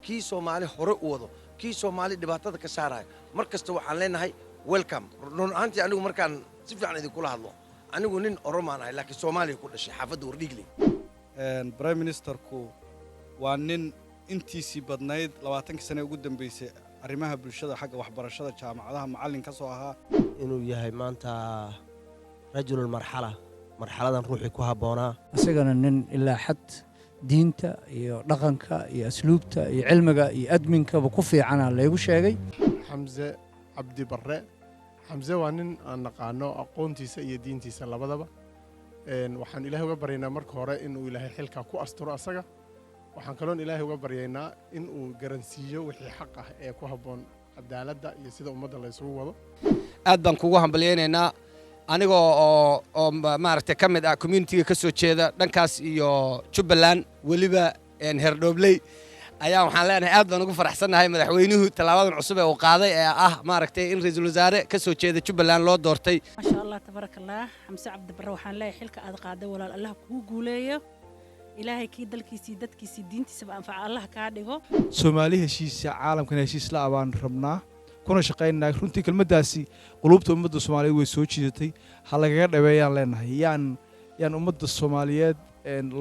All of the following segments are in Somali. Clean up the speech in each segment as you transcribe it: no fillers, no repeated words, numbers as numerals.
kii Soomaali hore u wado kii Soomaali dhibaatada ka saarayo markasta waxaan leenahay welcome run ahaantii anigu markaan si fiican idin kula hadlo anigu nin Oromaan ah laakiin Soomaaliya ku dhashay xaafadda Wardhiigle Prime Ministerku waa nin intiisii badnayd 20 sano ugu dambeysay arrimaha bulshada xagga waxbarashada jaamacadaha macallin ka soo ahaa inuu yahay maanta rajulul marxaladan ruuxii ku habboonaa asagana nin ilaa xad diinta iyo dhaqanka iyo asluubta iyo cilmiga iyo adminkaba ku fiicana leegu sheegay Xamse Cabdi Barre Xamse waa nin aan naqaano aqoontiisa iyo diintiisa labadaba waxaan Ilaahay uga baryaynaa marka hore inuu Ilaahay xilka ku asturo asaga waxaan kaloon Ilaahay uga baryaynaa inuu garansiiyo wixii xaq ah ee ku habboon cadaaladda iyo sida ummadda la isugu wado aad baan kugu hambalyeynaa anigoo oo maaragtay ka mid ah community-ga ka soo jeeda dhankaas iyo Jubbaland waliba herdhoobley ayaa waxaan leenahay aad baan ugu faraxsanahay madaxweynuhu talaabadan cusub ee uu qaaday ee ah maaragtay in ra'iisul wasaare ka soo jeeda Jubbaland loo doortay ma sha Allah tabarakallah Xamse Cabdi Barre waxaan leeyahay xilka aad qaaday walaal Allah kugu guuleeyo ilaahay kii dalkiisii dadkiisii diintiisaba anfaca Allah ka dhigo Soomaali heshiisa caalamkan heshiis la abaan rabnaa kuna shaqeynaa runtii kelmadaasi qulubta ummadda Soomaaliyeed way soo jiidatay hal laga dhaweeyaan leenahay yaan ummadda Soomaaliyeed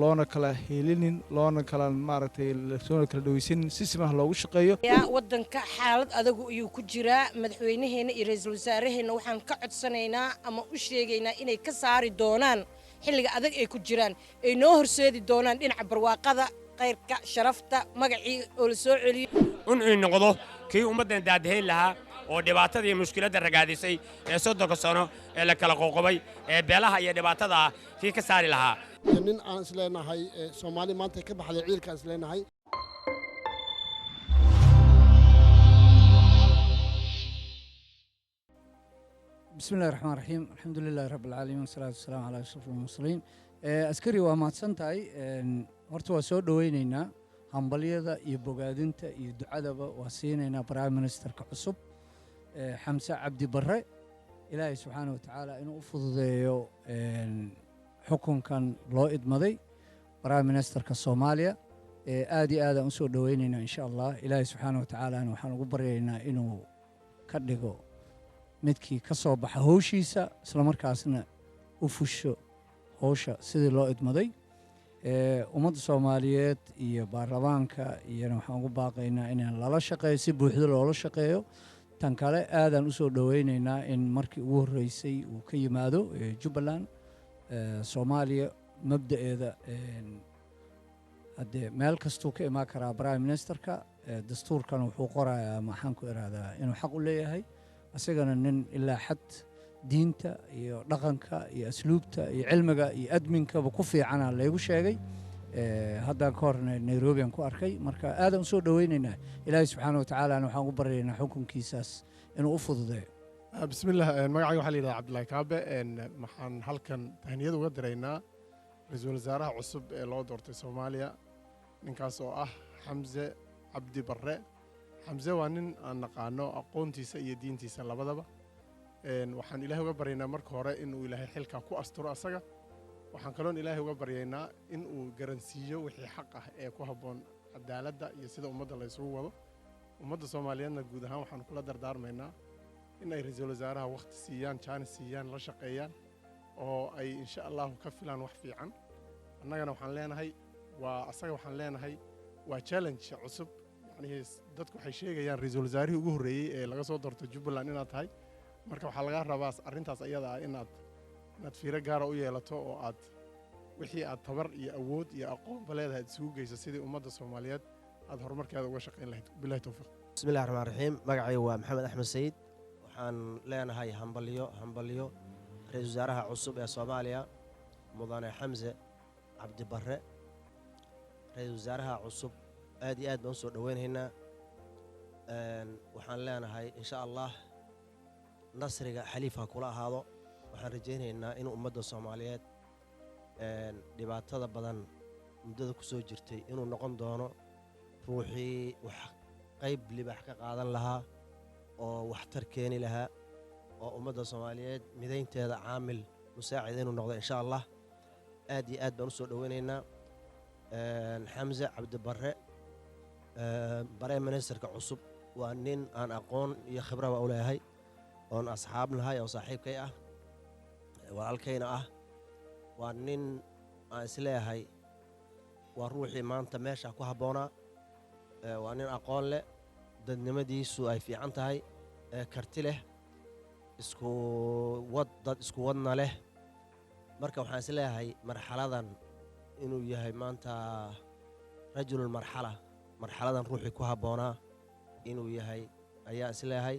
loona kala helinin loona kala maaragtay loona kala dhaweysan si siman loogu shaqeeyo wadanka xaalad adag ayuu ku jiraa madaxweynaheena iyo ra'iisul wasaaraheena waxaan ka codsanaynaa ama u sheegaynaa inay ka saari doonaan xilliga adag ay ku jiraan ay noo horseedi doonaan dhinaca barwaaqada qayrka sharafta magacii oo la soo celiyo inuu noqdo kii ummadan daadaheyn lahaa oo dhibaatada iyo mushkiladda ragaadisay ee 30 sano ee la kala qoqobay ee beelaha iyo dhibaatada kii ka saari lahaa nin aan isleenahay Soomaali maanta ka baxday ciilka isleenahay بسم الله الرحمن الرحيم الحمد لله رب العالمين والصلاة والسلام على أشرف المرسلين askari waa mahadsantahay horta waa soo dhaweynaynaa hambaliyada iyo bogaadinta iyo ducadaba waa siinaynaa prime ministerka cusub Xamse Cabdi Barre ilaahay subxaanahu wa tacaala inuu u fududeeyo xukunkan loo idmaday prime ministerka Soomaaliya aad iyo aad aan u soo dhaweynaynaa insha Allah ilaahay subxaanahu wa tacaala waxaan ugu baryaynaa inuu ka dhigo midkii ka soo baxa hawshiisa isla markaasna u fusho hawsha sidii loo idmaday ummadda Soomaaliyeed iyo baarlamaanka iyana waxaan ugu baaqaynaa inaan lala shaqeeyo si buuxda loola shaqeeyo tan kale aadaan u soo dhaweynaynaa in markii ugu horreysay uu ka yimaado Jubbaland Soomaaliya mabda'eeda haddee meel kastuu ka imaan karaa prime ministerka dastuurkan wuxuu qorayaa maxaan ku iraadaa inuu xaq u leeyahay asagana nin ilaa xad diinta iyo dhaqanka iyo asluubta iyo cilmiga iyo adminkaba ku fiicana leegu sheegay haddaan ka horna Nairobi aan ku arkay marka aad u soo dhaweynaynaa ilaahay subxaanahu wa tacaala waxaan ugu baryaynaa xukunkiisaas inuu u fududeeyo bismillaah magacayga waxaa la yidhahdaa Cabdullaahi Kaabe waxaan halkan tahniyad uga diraynaa ra'iisul wasaaraha cusub ee loo doortay Soomaaliya ninkaas oo ah Xamse Cabdi Barre Xamse waa nin aan naqaano aqoontiisa iyo diintiisa labadaba waxaan Ilaahay uga baryaynaa marka hore inuu Ilaahay xilka ku asturo asaga waxaan kaloon Ilaahay uga baryaynaa inuu garansiiyo wixii xaq ah ee ku habboon cadaaladda iyo sida ummadda la isugu wado ummadda Soomaaliyeedna guud ahaan waxaan kula dardaarmaynaa in ay ra'iisul wasaaraha waqti siiyaan chance siiyaan la shaqeeyaan oo ay insha Allah ka filaan wax fiican annagana waxaan leenahay waxaan leenahay waa challenge cusub dadku waxay sheegayaan ra'iisul wasaarihii ugu horreeyay ee laga soo doortay Jubbaland inaad tahay marka waxaa laga rabaa arrintaas ayada ah inaad fiiro gaar ah u yeelato oo aad wixii aad tabar iyo awood iyo aqoon baleedahay isugu geyso sidii ummadda Soomaaliyeed aad horumarkeeda uga shaqeyn lahayd billahi tawfiiq bismillaahir rahmaanir rahiim magacaygu waa Maxamed Axmed Sayid waxaan leenahay hambalyo ra'iisul wasaaraha cusub ee Soomaaliya mudane Xamse Cabdi Barre ra'iisul wasaaraha cusub aad iyo aad baan soo dhaweynaynaa waxaan leenahay insha Allah nasriga xaliifka kula ahaado waxaan rajaynaynaa in ummadda Soomaaliyeed dhibaatada badan muddada ku soo jirtay inuu noqon doono ruuxii wax qayb libax ka qaadan lahaa oo waxtar keeni lahaa oo ummadda Soomaaliyeed midaynteeda caamil musaacid inuu noqdo insha Allah aad iyo aad baan u soo dhaweynaynaa Xamse Cabdi Barre baree ministerka cusub waa nin aan aqoon iyo khibraba u leeyahay oon asxaab nahay oo saaxiibkay ah walaalkayna ah waa nin aan isleeyahay waa ruuxii maanta meesha ku habboonaa waa nin aqoon leh dadnimadiisu ay fiican tahay karti leh dad isku wadna leh marka waxaan isleeyahay marxaladan inuu yahay maanta marxaladan ruuxii ku habboonaa inuu yahay ayaa isleeyahay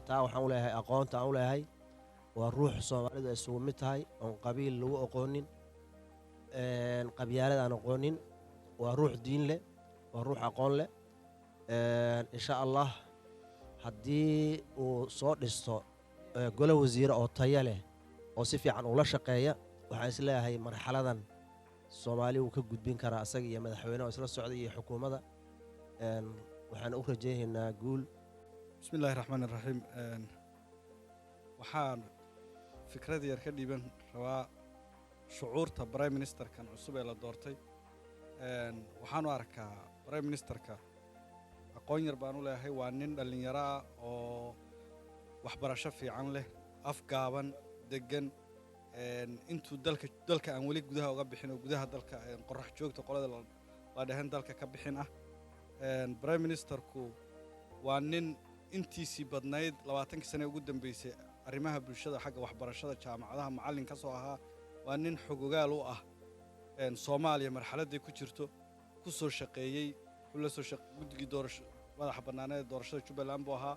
taa waxaan u leeyahay aqoonta aan u leeyahay waa ruux soomaalidu ay isugu mid tahay oon qabiil lagu aqoonin qabyaalad aan aqoonin waa ruux diin leh waa ruux aqoon leh insha allah haddii uu soo dhisto gole wasiire oo taya leh oo si fiican ula shaqeeya waxaan isleeyahay marxaladan soomaali wuu ka gudbin karaa asaga iyo madaxweyne oo isla socda iyo xukuumadda waxaan u rajaynaynaa guul bismi illaahi raxmaan iraxiim waxaan fikrad yar ka dhiiban rabaa shucuurta brime ministerkan cusub ee la doortay waxaan u arkaa brime ministerka aqoon yar baan u leeyahay waa nin dhallinyaro ah oo waxbarasho fiican leh afgaaban deggan intuu dalka aan weli gudaha uga bixin oo gudaha dalka qorax joogta qolada la dhahan dalka ka bixin ah brime ministerku waa nin intiisii badnayd 20 sano ugu dambeysay arrimaha bulshada xagga waxbarashada jaamacadaha macallin ka soo ahaa waa nin xogogaal u ah Soomaaliya marxaladii ku jirto ku soo shaqeeyay kula soo guddigii doorasho madaxa banaanada doorashada Jubbaland buu ahaa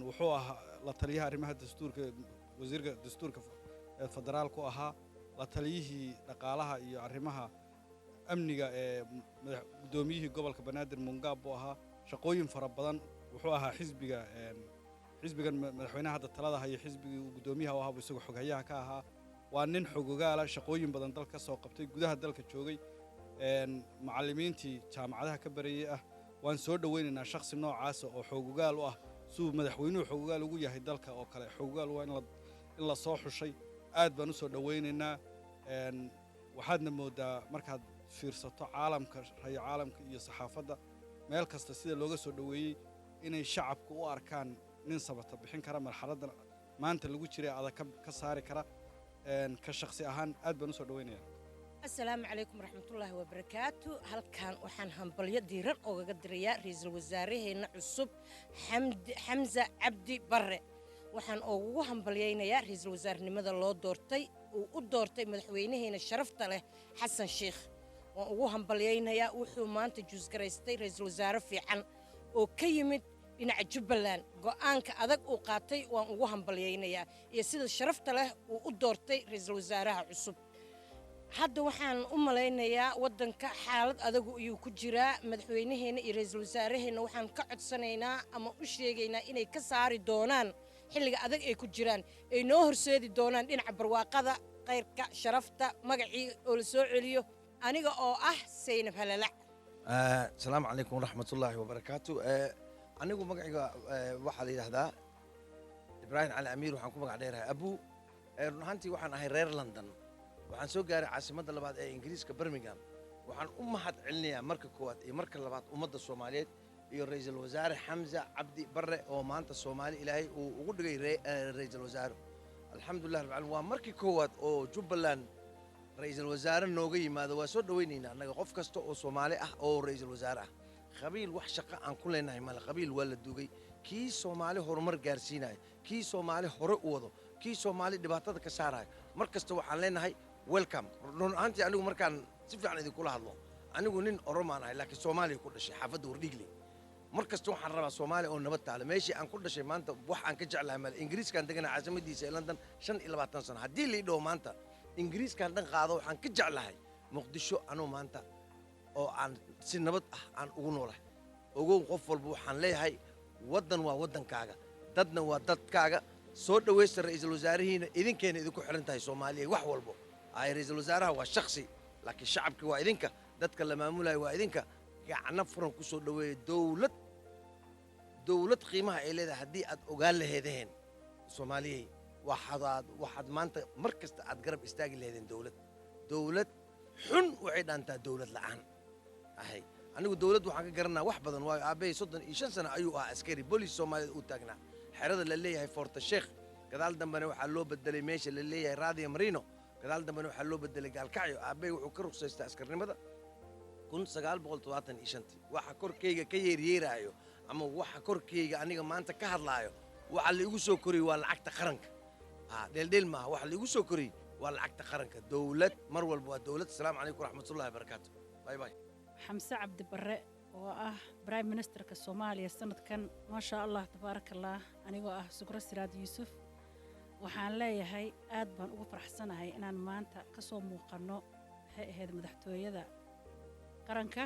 wuxuu ahaa la taliyaha arrimaha dastuurka wasiirka dastuurka federaalku ahaa la taliyihii dhaqaalaha iyo arrimaha amniga ee gudoomiyihii gobolka Banaadir Mungaab buu ahaa shaqooyin fara badan wuxuu ahaa xisbigan madaxweynaha hadda talada haya xisbigii gudoomiyaha ahaa isagoo xogayaha ka ahaa waa nin xogogaala shaqooyin badan dalka soo qabtay gudaha dalka joogay macallimiintii jaamacadaha ka bareeyay ah waan soo dhaweynaynaa shakhsi noocaas oo xogogaal u ah suu madaxweynuhu xogogaal ugu yahay dalka oo kale xogogaal waa in la soo xushay aad baan u soo dhaweynaynaa waxaadna moodaa markaad fiirsato caalamka iyo saxaafadda meel kasta sida looga soo dhaweeyey inay shacabku u arkaan nin sabata bixin kara marxaladda maanta lagu jiray adag ka saari kara ka shakhsi ahaan aad baan u soo dhaweynayaa السلام عليكم ورحمة الله وبركاته هل كان وحن هنبلية ديران أو قدريا رئيس الوزراء هنا عصب حمزة عبدي برة وحن أو هنبليين يا رئيس الوزراء لماذا الله دورتي ودورتي مدحوينه هنا شرفت له حسن شيخ وأو هنبليين يا وحومان تجوز كريستي رئيس الوزراء في عن وكيمت إن Jubbaland go'aanka adag uu qaatay waan ugu hambalyeynaya iyo sida sharafta leh uu u doortay ra'iisul wasaaraha cusub hadda waxaan u maleynayaa wadanka xaalad adag uu ku jiraa madaxweynaheena iyo ra'iisul wasaaraheena waxaan ka codsanaynaa ama u sheegaynaa inay ka saari doonaan xilliga adag ay ku jiraan ay noo horseedi doonaan dhinaca barwaaqada qayrka sharafta magacii oo la soo celiyo aniga oo ah Saynab Halalac السلام عليكم ورحمة الله وبركاته anigu magacayga waxaa la yidhaahdaa ibraahim cali amiir waxaan ku magac dheerahay abu run ahaantii waxaan ahay reer london waxaan soo gaaray caasimadda labaad ee ingiriiska birmingham waxaan u mahad celinayaa marka koowaad iyo marka labaad ummadda soomaaliyeed iyo ra'iisul wasaare xamza cabdi barre oo maanta soomaali ilaahay uu ugu dhigay ra'iisul wasaare alxamdulilah rabbil caalamiin waa markii koowaad oo jubbaland ra'iisul wasaare nooga yimaado waa soo dhawaynaynaa annaga qof kasta oo soomaali ah oo ra'iisul wasaare ah qabiil wax shaqo aan ku leenahay male qabiil waa la dugay kii soomaali horumar gaarsiinaya kii soomaali hore u wado kii soomaali dhibaatada ka saaraya mar kasta waxaan leenahay welcome run ahaantii anigu markaan si fiican idinkula hadlo anigu nin oromaan ahay laakiin soomaaliya ku dhashay xaafadda wardhiigle mar kasta waxaan rabaa soomaaliya oo nabad taale meeshii aan ku dhashay maanta wax aan ka jeclahay male ingiriiskaan deganahay caasimadiisa ee london 25 sano haddii la idhaho maanta ingiriiskaan dhan qaado waxaan ka jeclahay muqdisho anuu maanta oo aan si nabad ah aan ugu noolahay ogow qof walba waxaan leeyahay waddan waa waddankaaga dadna waa dadkaaga soo dhawaysta ra'iisul wasaarihiina idinkeena idinku xiran tahay soomaaliya wax walbo ay ra'iisul wasaaraha waa shakhsi laakiin shacabki waa idinka dadka la maamulayo waa idinka gacno furan ku soo dhaweeya dowlad qiimaha ay leedahay haddii aad ogaan laheedeen soomaaliyey waxaad maanta mar kasta aad garab istaagi laheedeen dowlad xun waxay dhaantaa dowlad la'aan ahay anigu dawladdu waxaan ka garanaa wax badan waayo aabbey 35 sano ayuu ahaa askari booliis Soomaaliyeed uu taagnaa xerada la leeyahay Fort Sheikh gadaal dambena waxaa loo bedelay meesha la leeyahay Radio Marino gadaal dambena waxaa loo bedelay Gaalkacyo aabbey wuxuu ka ruqsaystay askarnimada 1975 waxa korkeyga ka yeeryeeraayo ama waxa korkeyga aniga maanta ka hadlaayo waxa la igu soo koriyay waa lacagta qaranka dheeldheel maaha waxa la igu soo koriyay waa lacagta qaranka dawlad mar walba waa dawlad assalaamu calaykum waraxmatullaahi wabarakaatu باي باي حمزة عبد البر وآه برايم مينستر كالصوماليا السنة كان ما شاء الله تبارك الله أنا وآه سكر سراد يوسف وحان لا هاي آدبان ugu faraxsanahay inaan maanta ka soo muuqano heed madaxtooyada ذا qaranka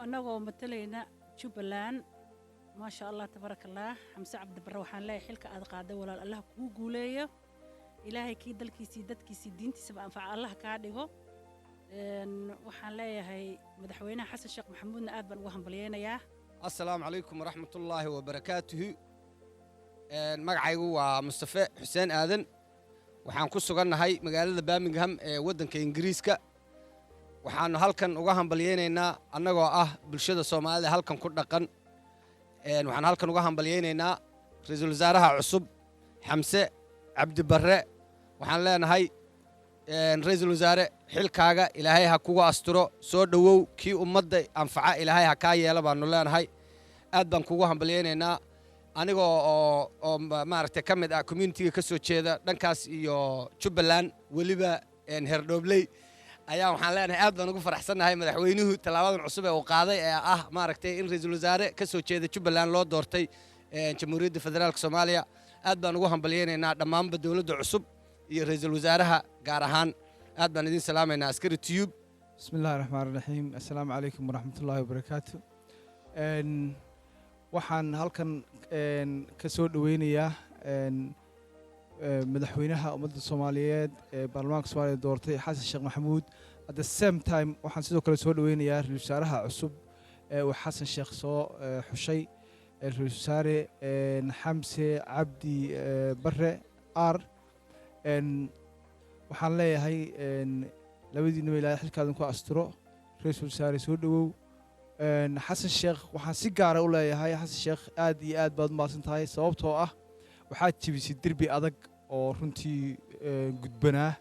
anagoo matalayna Jubbaland ما شاء الله تبارك الله حمزة عبد البر وحان لا xilka aad qaaday walaal Allah kugu guuleeyo ilaahay kii dalkiisii dadkiisii diintiisa anfac Allah ka dhigo waxaan leeyahay madaxweynaha xasan sheekh maxamuudna aad baan ugu hambalyeeynaya assalaamu calaykum waraxmatullaahi wabarakaatuhu magacaygu waa mustafe xuseen aadan waxaan ku sugannahay magaalada Birmingham ee waddanka Ingiriiska waxaanu halkan uga hambalyeynaynaa annagoo ah bulshada Soomaalida halkan ku dhaqan waxaan halkan uga hambalyeynaynaa ra'iisul wasaaraha cusub Xamse Cabdi Barre waxaan leenahay ra'iisul wasaare xilkaaga ilaahay ha kugu asturo soo dhawow kii ummadda anfaca ilaahay ha ka yeelo baanu leenahay aad baan kugu hambalyeeynaa anigoo oo maaragtay kamid ah community ka soo jeeda dhankaas iyo Jubbaland waliba herdhoobley ayaa waxaan leenahay aad baan ugu faraxsanahay madaxweynuhu talaabadan cusub ee uu qaaday ee ah maaragtay in ra'iisul wasaare ka soo jeeda Jubbaland loo doortay jamhuuriyadda federaalka Soomaaliya aad baan ugu hambalyeeynaa dhammaanba dawladda cusub iyo ra'iisul wasaaraha gaar ahaan aad baan idin salaamaynaa askari tiyub bismillaahi raxmaani raxiim assalaamu calaykum waraxmatullaahi wabarakaatu waxaan halkan ka soo dhaweynayaa madaxweynaha ummadda Soomaaliyeed ee baarlamaanka Soomaaliya doortay xasan sheekh maxamuud at the same time waxaan sidoo kale soo dhaweynayaa ra'iisul wasaaraha cusub ee uu xasan sheekh soo xushay ra'iisul wasaare Xamse Cabdi Barre waxaan leeyahay labadiinaba ilaahay xilkaadan ku asturo ra'iisul wasaare soo dhawow xasan sheekh waxaan si gaar ah u leeyahay xasan sheekh aad iyo aad baad umahadsan tahay sababtoo ah waxaad jebisay derbi adag oo runtii gudbanaa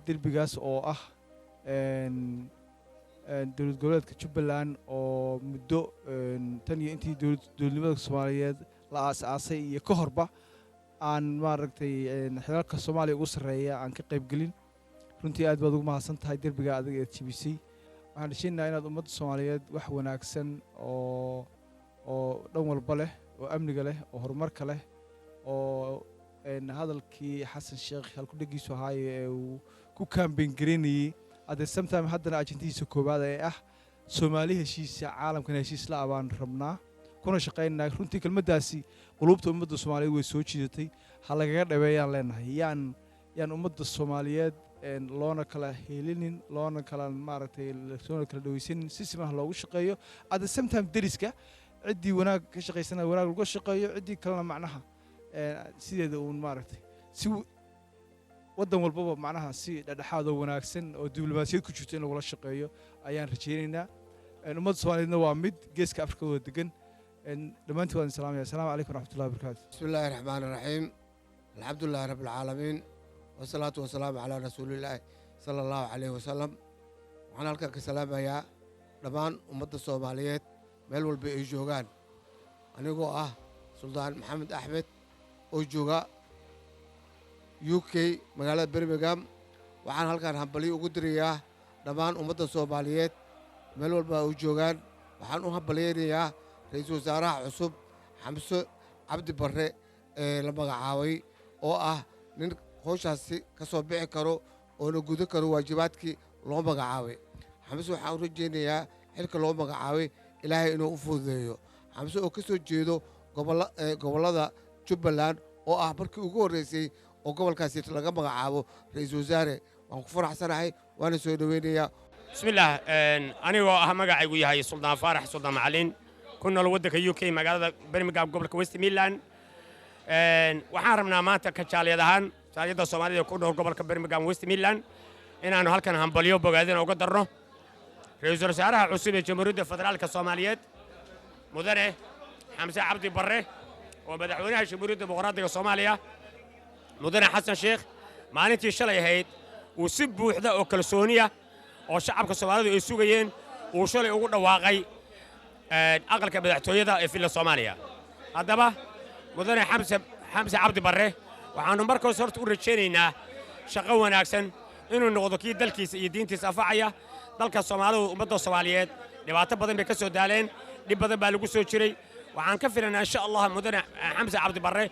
derbigaas oo ah dowlad goboleedka Jubbaland oo muddo tan iyo intii dowladnimada Soomaaliyeed la aasaasay iyo ka horba aan maaragtay xilalka Soomaaliya ugu sareeya aan ka qayb gelin runtii aad baad ugu mahadsan tahay derbiga adag ee jebisay waxaan rajaynayaa inaad ummadda Soomaaliyeed wax wanaagsan oo dhan walba leh oo amniga leh oo horumarka leh oo hadalkii xasan sheekh halku dhagiisu ahaay ee uu ku campaign gareynayay at the same time haddana ajintiisa koobaad ee ah Soomaali heshiisa caalamkan heshiis la abaan rabnaa kuna shaqeynaa runtii kelmaddaasi qulubta ummadda Soomaaliyeed way soo jiidatay ha lagaga dhaweeyaan leenahay yaan ummadda Soomaaliyeed loona kala helinin loona kala maaragtay loona kala dhaweysanin si siman loogu shaqeeyo at the same time deriska ciddii wanaag ka shaqeysana wanaag lagu shaqeeyo ciddii kalena macnaha sideeda uun maaragtay si waddan walbaba macnaha si dhexdhexaad oo wanaagsan oo diblomaasiyad ku jirto in lagula shaqeeyo ayaan rajaynaynaa ummadda Soomaaliyeedna waa mid geeska Afrika wada degan dhammaantiin waan salaamaya assalaamu calaykum waraxmatullahi wabarakaatu bismillaahi raxmaani raxiim alxamdulilaahi rabbil caalamiin wasalaatu wasalaamu calaa rasuulillaahi sala allahu calayhi wasalam waxaan halkan ka salaamayaa dhammaan ummadda Soomaaliyeed meel walba ay joogaan anigoo ah suldaan maxamed axmed oo jooga UK magaalada Birmingham waxaan halkan hambalyo ugu dirayaa dhammaan ummadda Soomaaliyeed meel walba ay joogaan waxaan u hambalyeynayaa ra'iisul wasaaraha cusub Xamse Cabdi Barre ee la magacaabay oo ah nin howshaasi ka soo bixi karo oo la gudan karo waajibaadkii loo magacaabay Xamse waxaan u rajaynayaa xilka loo magacaabay ilaahay inuu u fududeeyo Xamse oo ka soo jeedo gobollada Jubbaland oo ah markii ugu horreysay oo gobolkaasi laga magacaabo ra'iisul wasaare waan ku faraxsanahay waana soo dhaweynayaa bismillaah anigoo ah magacaygu yahay suldaan faarax suldaan macalin ku nool waddanka UK magaalada Birmingham gobolka West Midland waxaan rabnaa maanta ka jaaliyad ahaan jaaliyadda Soomaalida ku nool gobolka Birmingham West Midland inaannu halkan hambalyo bogaadina uga darno ra-iisul wasaaraha cusub ee jamhuuriyadda federaalka soomaaliyeed mudane xamse cabdi barre oo madaxweynaha jamhuuriyadda dimuqraadiga soomaaliya mudane xasan sheekh maalintii shalay ahayd uu si buuxda oo kalsooniya oo shacabka soomaalidu ay sugayeen uu shalay ugu dhawaaqay aqalka madaxtooyada ee filla soomaaliya haddaba mudane xamse cabdi barre waxaannu markaas horta u rajaynaynaa shaqo wanaagsan inuu noqdo kii dalkiisa iyo diintiisa anfacaya dalka soomaalidu ummadda soomaaliyeed dhibaato badan bay ka soo daaleen dhib badan baa lagu soo jiray waxaan ka filanaa insha allah mudane xamse cabdi barre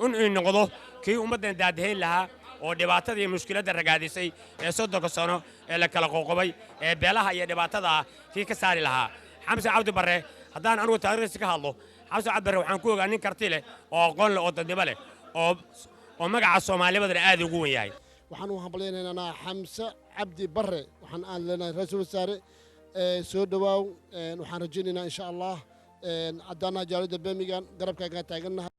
inuu noqdo kii ummaddan daadahayn lahaa oo dhibaatada iyo mushkiladda ragaadisay ee 30 sano ee la kala qoqobay ee beelaha iyo dhibaatada kii ka saari lahaa xamse cabdi barre haddaan anugu taariikhdiisa ka hadlo xamse cabdi barre waxaan ku ogaa nin karti leh oo aqoon leh oo dadnimo leh oo magaca Soomaaliyeedna aad ugu weyn yahay waxaan u hambaleynaynaa xamse cabdi barre waxaan aan leenahay ra'iisul wasaare soo dhawaaw waxaan rajaynaynaa insha allah haddana jaalida Birmingham garabkaaga taagannahay